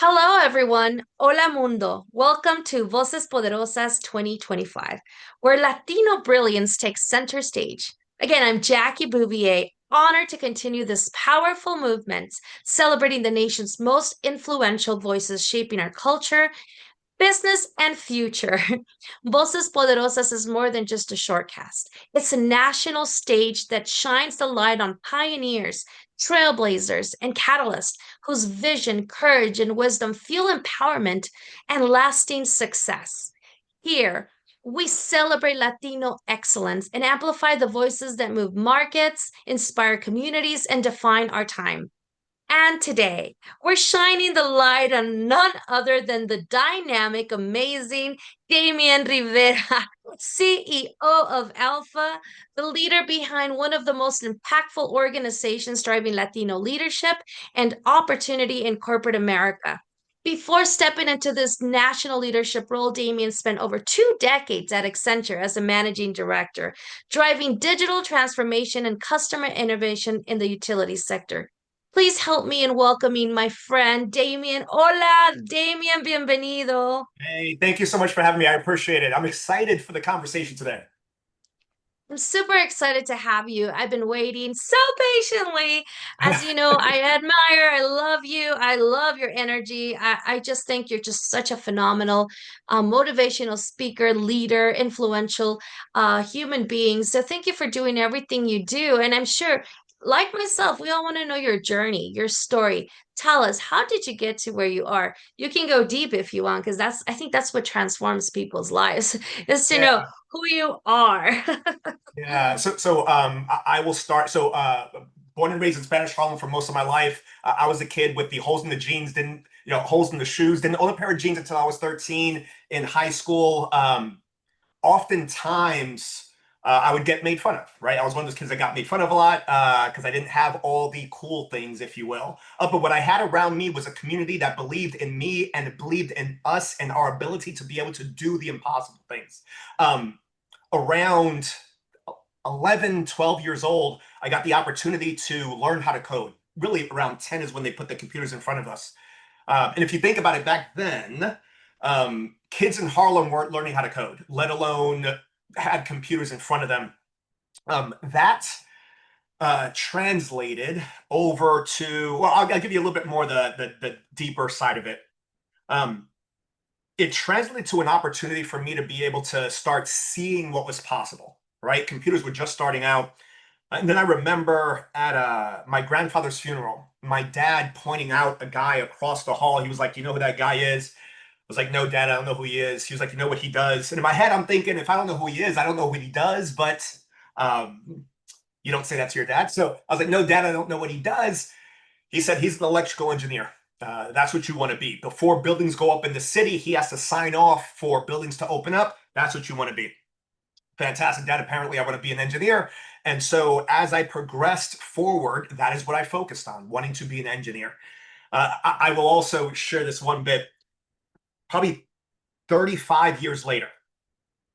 Hello, everyone. Hola, mundo. Welcome to Voces Poderosas 2025, where Latino brilliance takes center stage. Again, I'm Jackie Bouvier, honored to continue this powerful movement, celebrating the nation's most influential voices shaping our culture, business, and future. Voces Poderosas is more than just a shortcast. It's a national stage that shines the light on pioneers, trailblazers, and catalysts whose vision, courage, and wisdom fuel empowerment and lasting success. Here, we celebrate Latino excellence and amplify the voices that move markets, inspire communities, and define our time. And today, we're shining the light on none other than the dynamic, amazing Damian Rivera, CEO of ALPFA, the leader behind one of the most impactful organizations driving Latino leadership and opportunity in corporate America. Before stepping into this national leadership role, Damian spent over 2 decades at Accenture as a managing director, driving digital transformation and customer innovation in the utilities sector. Please help me in welcoming my friend Damian. Hola, Damian, bienvenido. Hey, thank you so much for having me. I appreciate it. I'm excited for the conversation today. I'm super excited to have you. I've been waiting so patiently. As you know, I admire, I love you. I love your energy. I just think you're just such a phenomenal motivational speaker, leader, influential human being. So thank you for doing everything you do. And I'm sure, like myself, we all want to know your journey, your story. Tell us, how did you get to where you are? You can go deep if you want, because I think that's what transforms people's lives, is to know Yeah, who you are. yeah. I will start. Born and raised in Spanish Harlem for most of my life. I was a kid with the holes in the jeans, didn't, holes in the shoes, didn't own a pair of jeans until I was 13 in high school. Oftentimes, I would get made fun of, right? I was one of those kids that got made fun of a lot because I didn't have all the cool things, if you will. But what I had around me was a community that believed in me and it believed in us and our ability to be able to do the impossible things. Around 11, 12 years old, I got the opportunity to learn how to code. Really, around 10 is when they put the computers in front of us. And if you think about it back then, kids in Harlem weren't learning how to code, let alone had computers in front of them. That translated over to, well, I'll give you a little bit more the deeper side of it. Um, it translated to an opportunity for me to be able to start seeing what was possible, right? Computers were just starting out. And then I remember at my grandfather's funeral, my dad pointing out a guy across the hall. He was like, "You know who that guy is?" I was like, "No, Dad, I don't know who he is." He was like, "You know what he does?" And in my head, I'm thinking, if I don't know who he is, I don't know what he does. But you don't say that to your dad. So I was like, "No, Dad, I don't know what he does." He said he's an electrical engineer. That's what you want to be. Before buildings go up in the city, he has to sign off for buildings to open up. That's what you want to be. Fantastic, Dad. Apparently, I want to be an engineer. And so as I progressed forward, that is what I focused on, wanting to be an engineer. I will also share this one bit. Probably 35 years later,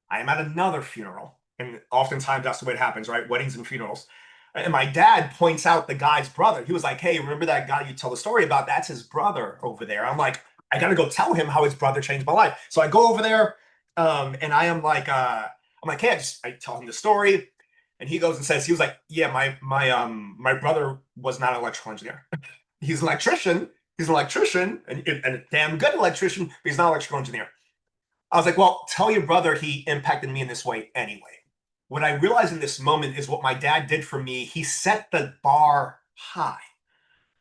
I am at another funeral. And oftentimes that's the way it happens, right? Weddings and funerals. And my dad points out the guy's brother. He was like, "Hey, remember that guy you tell the story about? That's his brother over there." I'm like, I got to go tell him how his brother changed my life. So I go over there, and I'm like, "Hey," I tell him the story. And he goes and says, he was like, "Yeah, my brother was not an electrical engineer. He's an electrician. He's an electrician and a damn good electrician, but he's not an electrical engineer." I was like, "Well, tell your brother he impacted me in this way anyway." What I realized in this moment is what my dad did for me. He set the bar high,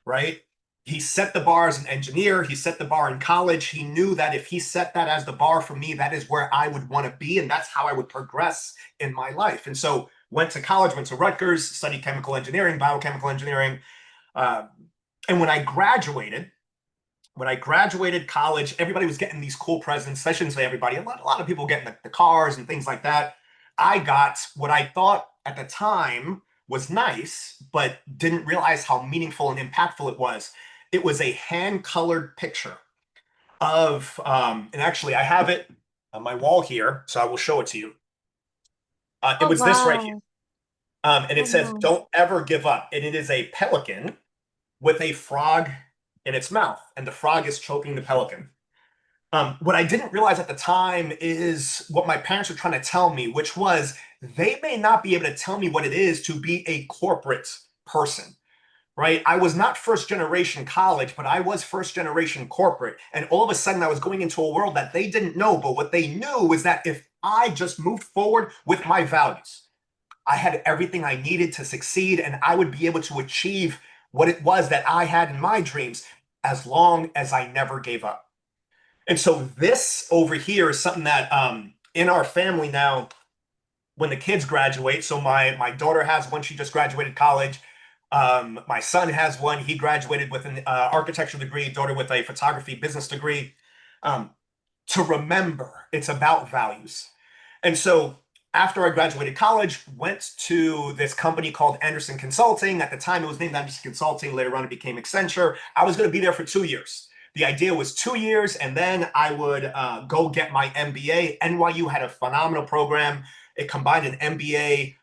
right? He set the bar as an engineer. He set the bar in college. He knew that if he set that as the bar for me, that is where I would want to be. And that's how I would progress in my life. And so went to college, went to Rutgers, studied chemical engineering, biochemical engineering. Uh, and when I graduated college, everybody was getting these cool presents. I shouldn't say everybody, a lot of people getting the cars and things like that. I got what I thought at the time was nice, but didn't realize how meaningful and impactful it was. It was a hand-colored picture of, and actually I have it on my wall here, so I will show it to you. It Oh, was this right here. wow. And Oh, it says, wow. "Don't ever give up." And it is a pelican with a frog in its mouth, and the frog is choking the pelican. What I didn't realize at the time is what my parents were trying to tell me, which was they may not be able to tell me what it is to be a corporate person, right? I was not first generation college, but I was first generation corporate. And all of a sudden, I was going into a world that they didn't know. But what they knew was that if I just moved forward with my values, I had everything I needed to succeed, and I would be able to achieve what it was that I had in my dreams as long as I never gave up. And so this over here is something that in our family now, when the kids graduate, so my daughter has one, she just graduated college. My son has one, he graduated with an architecture degree, daughter with a photography business degree. Um, to remember, it's about values. And so after I graduated college, went to this company called Anderson Consulting. At the time, it was named Anderson Consulting. Later on, it became Accenture. I was going to be there for 2 years. The idea was 2 years, and then I would go get my MBA. NYU had a phenomenal program. It combined an MBA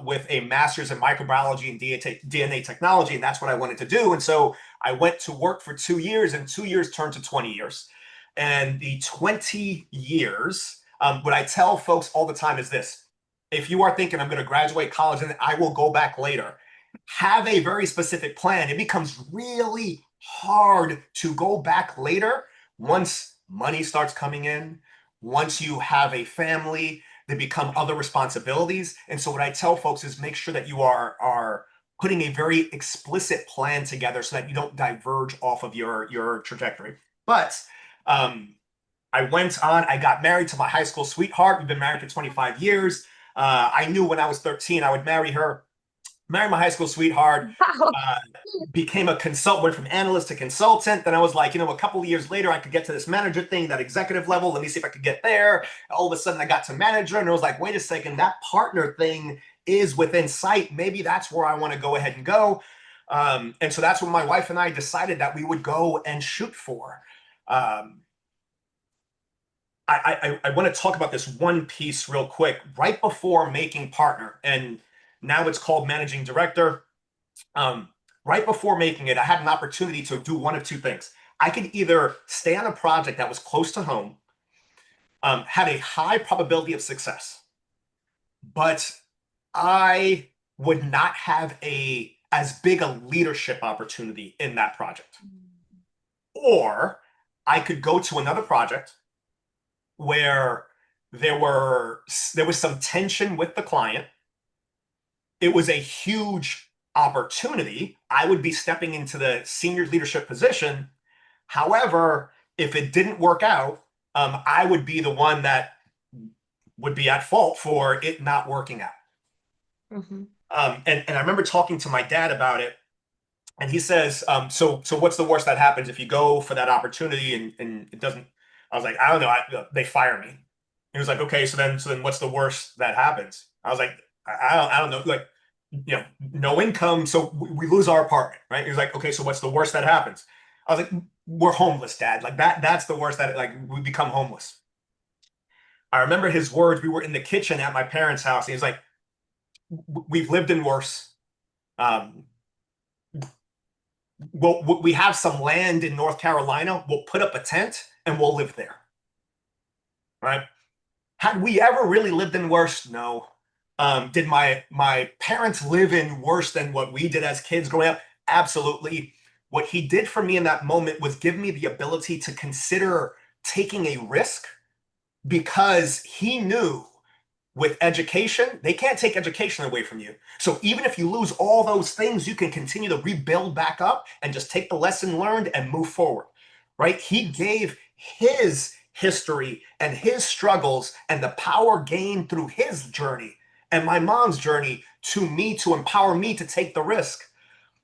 with a master's in microbiology and DNA technology, and that's what I wanted to do. And so I went to work for 2 years, and 2 years turned to 20 years. And the 20 years, what I tell folks all the time is this: if you are thinking I'm going to graduate college and I will go back later, have a very specific plan. It becomes really hard to go back later once money starts coming in, once you have a family, they become other responsibilities. And so what I tell folks is make sure that you are putting a very explicit plan together so that you don't diverge off of your trajectory. But um, I went on, I got married to my high school sweetheart. We've been married for 25 years. I knew when I was 13, I would marry her, marry my high school sweetheart, Wow. uh, became a consultant, went from analyst to consultant. Then I was like, a couple of years later, I could get to this manager thing, that executive level. Let me see if I could get there. All of a sudden, I got to manager, and I was like, wait a second, that partner thing is within sight. Maybe that's where I want to go ahead and go. And so that's when my wife and I decided that we would go and shoot for. Um, I want to talk about this one piece real quick. Right before making partner, and now it's called managing director. Um, right before making it, I had an opportunity to do one of two things. I could either stay on a project that was close to home, had a high probability of success, but I would not have a as big a leadership opportunity in that project. Or I could go to another project where there was some tension with the client. It was a huge opportunity. I would be stepping into the senior leadership position. However, if it didn't work out, I would be the one that would be at fault for it not working out. Mhm. And I remember talking to my dad about it, and he says, so what's the worst that happens if you go for that opportunity and it doesn't? I was like, I don't know. They fire me. He was like, okay, so then what's the worst that happens? I was like, I don't know. Like, no income, so we lose our apartment, right? He was like, okay, so what's the worst that happens? I was like, we're homeless, Dad. Like that's the worst, that like we become homeless. I remember his words. We were in the kitchen at my parents' house. And he was like, we've lived in worse. Um, we have some land in North Carolina. We'll put up a tent and we'll live there, right? Had we ever really lived in worse? No. Did my parents live in worse than what we did as kids growing up? Absolutely. What he did for me in that moment was give me the ability to consider taking a risk, because he knew with education, they can't take education away from you. So even if you lose all those things, you can continue to rebuild back up and just take the lesson learned and move forward, right? He gave his history and his struggles and the power gained through his journey and my mom's journey to me to empower me to take the risk.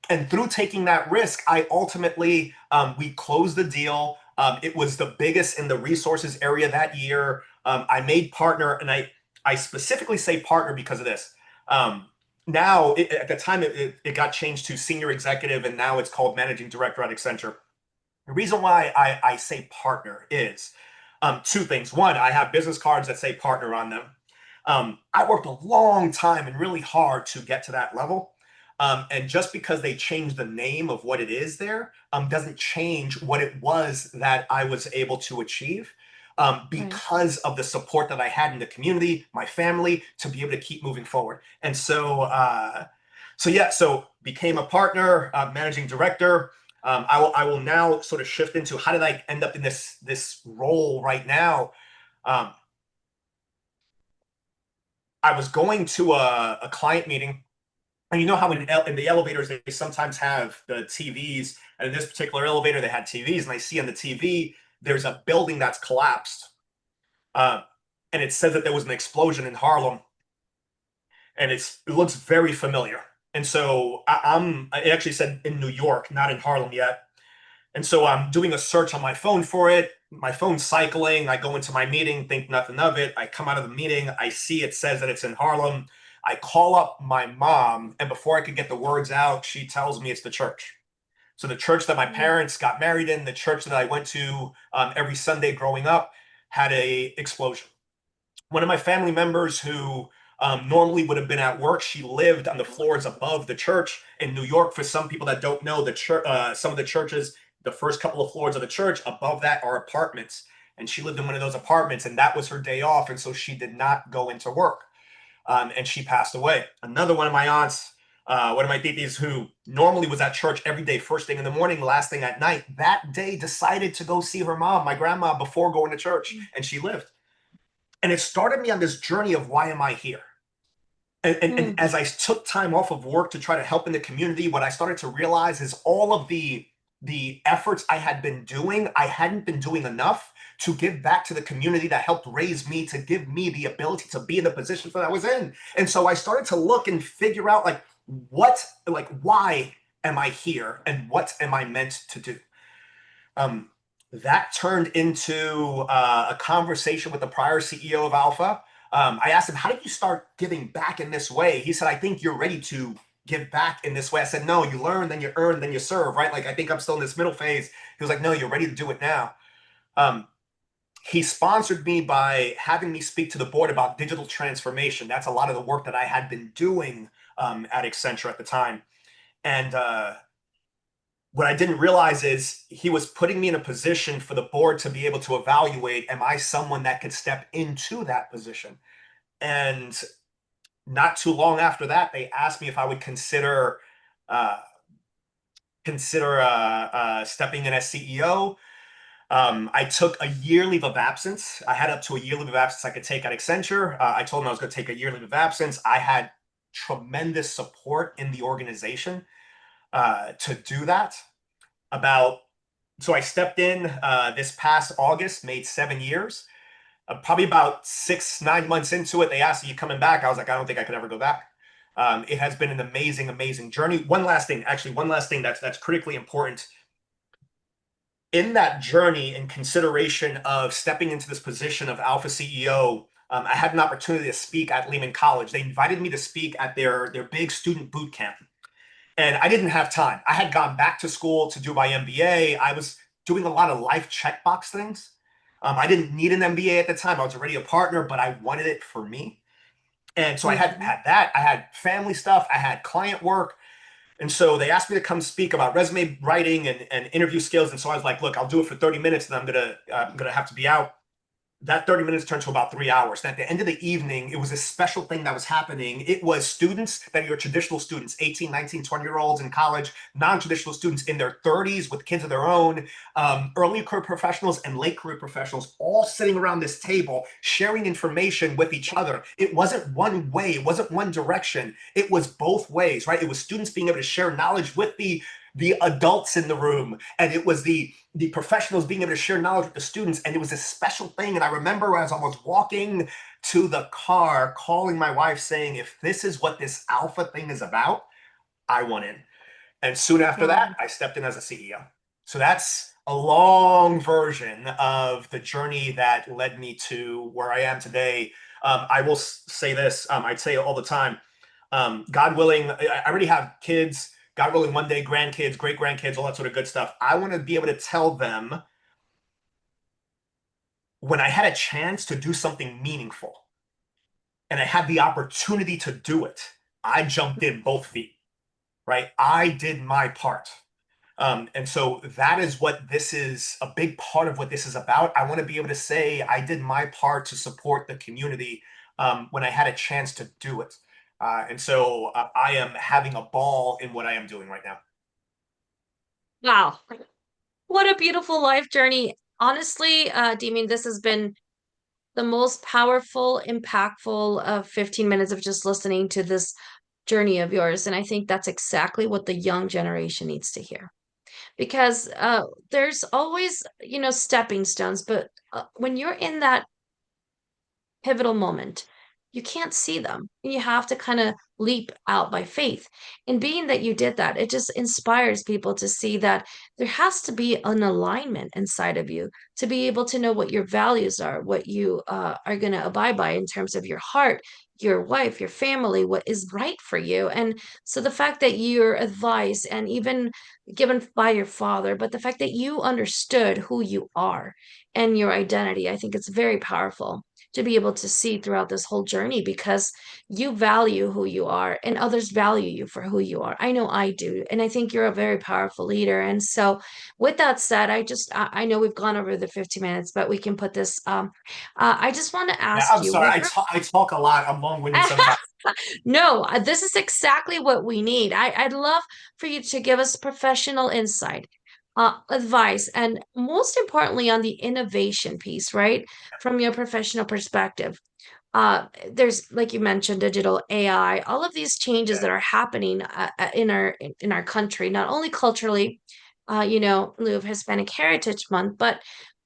And through taking that risk, I ultimately we closed the deal. It was the biggest in the resources area that year. I made partner, and I specifically say partner because of this. Now, at the time, it got changed to senior executive, and now it's called managing director at Accenture. The reason why I say partner is two things. One, I have business cards that say partner on them. I worked a long time and really hard to get to that level. And just because they changed the name of what it is there, doesn't change what it was that I was able to achieve. Right. Because of the support that I had in the community, my family, to be able to keep moving forward. And so became a partner, managing director. I will now sort of shift into how did I end up in this role right now. Um, I was going to a client meeting, and you know how in the elevators they sometimes have the TVs, and in this particular elevator they had TVs, and I see on the TV there's a building that's collapsed, uh, and it says that there was an explosion in Harlem, and it looks very familiar. And so it actually said in New York, not in Harlem yet. And so I'm doing a search on my phone for it. My phone's cycling. I go into my meeting, think nothing of it. I come out of the meeting. I see it says that it's in Harlem. I call up my mom, and before I could get the words out, she tells me it's the church. So the church that my Mm. parents got married in, the church that I went to every Sunday growing up, had a explosion. One of my family members who normally would have been at work, she lived on the floors above the church in New York. For some people that don't know, the church, some of the churches, the first couple of floors of the church above that are apartments, and she lived in one of those apartments, and that was her day off, and so she did not go into work, and she passed away. Another one of my aunts, one of my titis, who normally was at church every day, first thing in the morning, last thing at night, that day decided to go see her mom, my grandma, before going to church, and she lived. And it started me on this journey of why am I here? And Mm. as I took time off of work to try to help in the community, what I started to realize is all of the efforts I had been doing, I hadn't been doing enough to give back to the community that helped raise me, to give me the ability to be in the position that I was in. And so I started to look and figure out why am I here and what am I meant to do? Um, that turned into a conversation with the prior CEO of Alpha. I asked him, how did you start giving back in this way? He said, I think you're ready to give back in this way. I said, no, you learn, then you earn, then you serve, right? Like, I think I'm still in this middle phase. He was like, no, you're ready to do it now. Um, he sponsored me by having me speak to the board about digital transformation. That's a lot of the work that I had been doing at Accenture at the time. And what I didn't realize is he was putting me in a position for the board to be able to evaluate, am I someone that could step into that position? And not too long after that, they asked me if I would uh, consider stepping in as CEO. I took a year leave of absence. I had up to a year leave of absence I could take at Accenture. I told them I was going to take a year leave of absence. I had tremendous support in the organization to do that. About So I stepped in this past August, made 7 years. Probably about 6, 9 months into it, they asked, "Are you coming back?" I was like, "I don't think I could ever go back." It has been an amazing, amazing journey. One last thing that's critically important in that journey, in consideration of stepping into this position of Alpha CEO. I had an opportunity to speak at Lehman College. They invited me to speak at their big student boot camp. And I didn't have time. I had gone back to school to do my MBA. I was doing a lot of life checkbox things. I didn't need an MBA at the time. I was already a partner, but I wanted it for me. And so I Mhm. had that. I had family stuff. I had client work. And so they asked me to come speak about resume writing and interview skills. And so I was like, look, I'll do it for 30 minutes and I'm gonna have to be out. That 30 minutes turned to about 3 hours. And at the end of the evening, it was a special thing that was happening. It was students that are traditional students, 18, 19, 20-year-olds in college, non-traditional students in their 30s with kids of their own, early career professionals and late career professionals, all sitting around this table, sharing information with each other. It wasn't one way. It wasn't one direction. It was both ways, right? It was students being able to share knowledge with the adults in the room, and it was the professionals being able to share knowledge with the students. And it was a special thing. And I remember as I was walking to the car, calling my wife saying, if this is what this alpha thing is about, I want in. And soon after that, Wow. I stepped in as a CEO. So that's a long version of the journey that led me to where I am today. I will say this, I'd say it all the time. God willing, I already have kids. God willing, one day grandkids, great grandkids, all that sort of good stuff. I want to be able to tell them when I had a chance to do something meaningful and I had the opportunity to do it, I jumped in both feet. right? I did my part. And so that is what this is, a big part of what this is about. I want to be able to say I did my part to support the community when I had a chance to do it. And so I am having a ball in what I am doing right now. Wow. What a beautiful life journey. Honestly, Damian, this has been the most powerful, impactful 15 minutes of just listening to this journey of yours. And I think that's exactly what the young generation needs to hear. Because there's always, stepping stones, but when you're in that pivotal moment, you can't see them. You have to kind of leap out by faith. And being that you did that, it just inspires people to see that there has to be an alignment inside of you to be able to know what your values are, what you are going to abide by in terms of your heart, your wife, your family, what is right for you. And so the fact that your advice and even given by your father, but the fact that you understood who you are and your identity, I think it's very powerful to be able to see throughout this whole journey because you value who you are and others value you for who you are. I know I do. And I think you're a very powerful leader. And so with that said, I know we've gone over the 50 minutes, but we can put this, I just want to Yeah, ask I'm you, sorry. with I talk a lot. I'm long-winded sometimes. no, this is exactly what we need. I'd love for you to give us professional insight, advice, and most importantly, on the innovation piece, right? From your professional perspective. There's, like you mentioned, digital AI, all of these changes Yeah. that are happening in our country, not only culturally, in lieu of Hispanic Heritage Month, but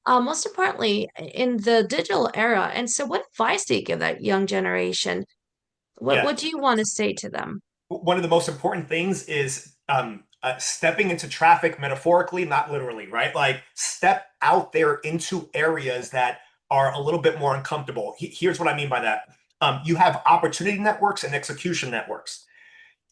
most importantly, in the digital era. And so, what advice do you give that young generation? Yeah. What do you want to say to them? One of the most important things is stepping into traffic metaphorically, not literally, right? Like step out there into areas that are a little bit more uncomfortable. Here's what I mean by that. You have opportunity networks and execution networks.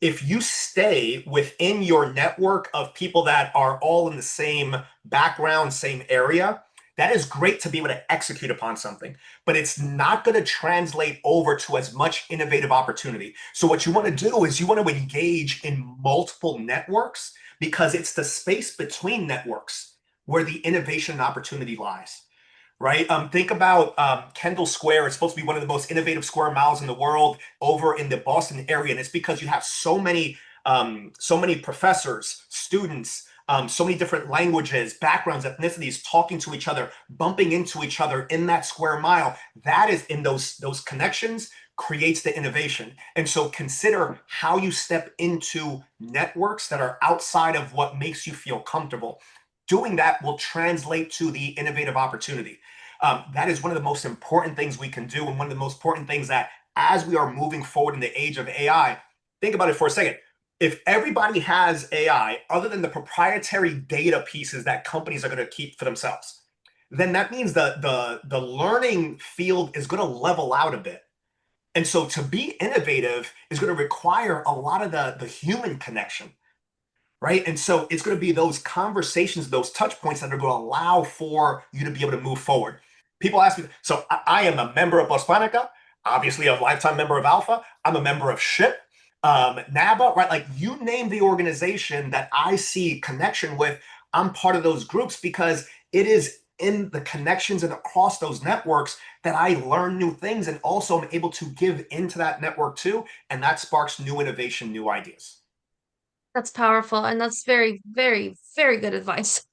If you stay within your network of people that are all in the same background, same area, that is great to be able to execute upon something, but it's not going to translate over to as much innovative opportunity. So, what you want to do is you want to engage in multiple networks because it's the space between networks where the innovation and opportunity lies, right? Think about Kendall Square. It's supposed to be one of the most innovative square miles in the world over in the Boston area, and it's because you have so many professors, students, so many different languages, backgrounds, ethnicities talking to each other, bumping into each other in that square mile. That is in those connections creates the innovation. And so consider how you step into networks that are outside of what makes you feel comfortable. Doing that will translate to the innovative opportunity. That is one of the most important things we can do, and one of the most important things that, as we are moving forward in the age of AI, think about it for a second. If everybody has AI, other than the proprietary data pieces that companies are going to keep for themselves, then that means the learning field is going to level out a bit. And so to be innovative is going to require a lot of the human connection, right? And so it's going to be those conversations, those touch points that are going to allow for you to be able to move forward. People ask me, so I am a member of Bospanica, obviously a lifetime member of Alpha. I'm a member of SHIP, NABA, right? Like you name the organization that I see connection with, I'm part of those groups because it is in the connections and across those networks that I learn new things and also am able to give into that network too. And that sparks new innovation, new ideas. That's powerful, and that's very, very, very good advice.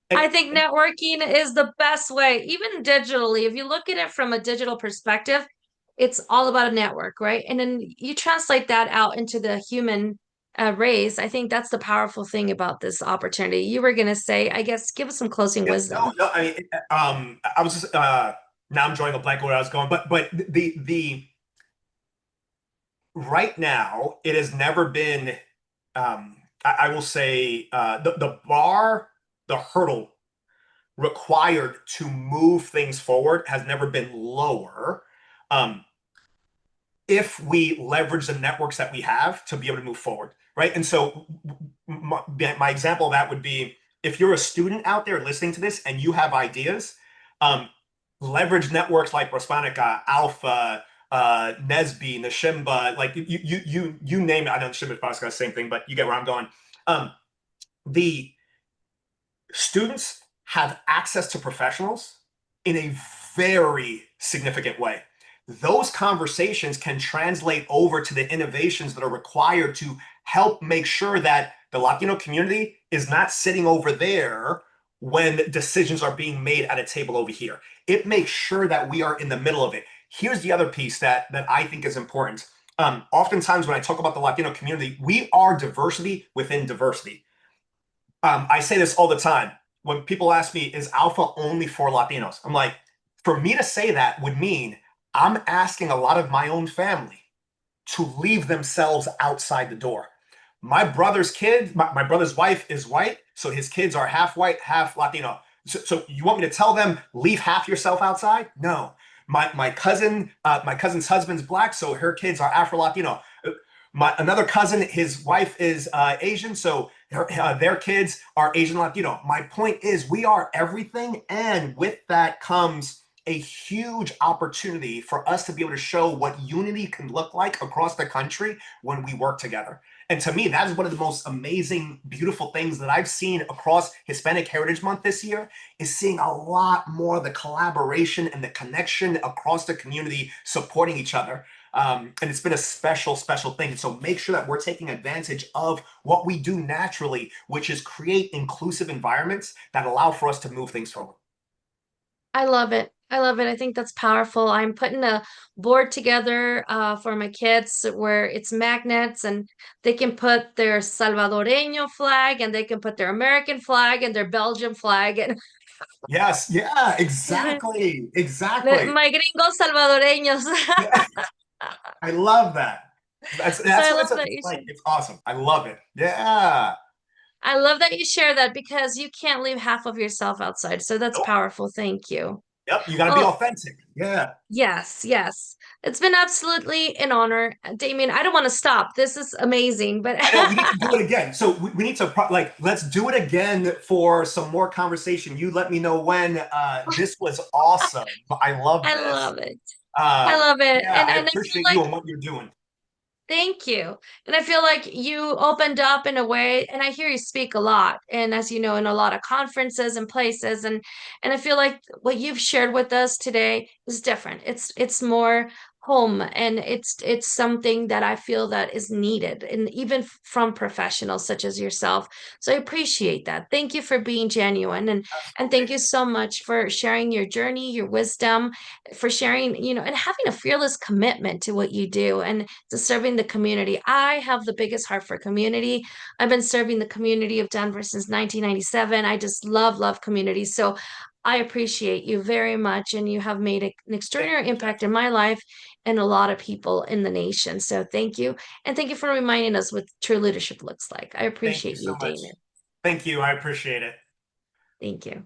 And, I think networking is the best way, even digitally. If you look at it from a digital perspective, it's all about a network, right? And then you translate that out into the human race. I think that's the powerful thing about this opportunity. You were going to say, I guess, give us some closing yeah, wisdom. no, I mean, I was just now I'm drawing a blank where I was going, but the right now it has never been. I will say the bar, the hurdle required to move things forward has never been lower. Um, if we leverage the networks that we have to be able to move forward, right? And so my example of that would be if you're a student out there listening to this and you have ideas, um, leverage networks like Prospanica, Alpha, Nesby, Nashimba, like you name it. I know Nashimba's basically the same thing, but you get where I'm going. The students have access to professionals in a very significant way. Those conversations can translate over to the innovations that are required to help make sure that the Latino community is not sitting over there when decisions are being made at a table over here. It makes sure that we are in the middle of it. Here's the other piece that I think is important. Oftentimes, when I talk about the Latino community, we are diversity within diversity. I say this all the time. When people ask me, is Alpha only for Latinos? I'm like, for me to say that would mean I'm asking a lot of my own family to leave themselves outside the door. My brother's kid, my brother's wife is white, so his kids are half white, half Latino. So you want me to tell them leave half yourself outside? No. My cousin's husband's black, so her kids are Afro Latino. My another cousin, his wife is Asian, so their kids are Asian Latino. My point is, we are everything, and with that comes a huge opportunity for us to be able to show what unity can look like across the country when we work together. And to me, that is one of the most amazing, beautiful things that I've seen across Hispanic Heritage Month this year, is seeing a lot more of the collaboration and the connection across the community supporting each other. And it's been a special, special thing. So make sure that we're taking advantage of what we do naturally, which is create inclusive environments that allow for us to move things forward. I love it. I love it. I think that's powerful. I'm putting a board together for my kids where it's magnets and they can put their Salvadoreño flag and they can put their American flag and their Belgian flag and Yes, yeah, exactly, exactly. my gringos salvadoreños. Yeah, I love that. So That's I what love it's that you like. share. It's awesome. I love it. Yeah. I love that you share that because you can't leave half of yourself outside. So that's Nope. powerful. Thank you. Yep. You got to be Oh, authentic. Yeah. yes, yes. It's been absolutely an honor. Damien, I don't want to stop. This is amazing, but I know we need to do it again. So we need to like let's do it again for some more conversation. You let me know when. This was awesome. I love I this. love it. I love it. Yeah, I And I feel appreciate like you and what you're doing. thank you. And I feel like you opened up in a way, and I hear you speak a lot, and as you know, in a lot of conferences and places, and I feel like what you've shared with us today is different. It's more home, and it's something that I feel that is needed, and even from professionals such as yourself. So I appreciate that. Thank you for being genuine, and thank Absolutely. you so much for sharing your journey, your wisdom, for sharing, and having a fearless commitment to what you do. And to serving the community. I have the biggest heart for community. I've been serving the community of Denver since 1997. I just love community. So I appreciate you very much. And you have made an Thank extraordinary you, impact Jackie. in my life and a lot of people in the nation. So thank you. And thank you for reminding us what true leadership looks like. I Thank you appreciate so you, much. Damon. Thank you. I appreciate it. Thank you.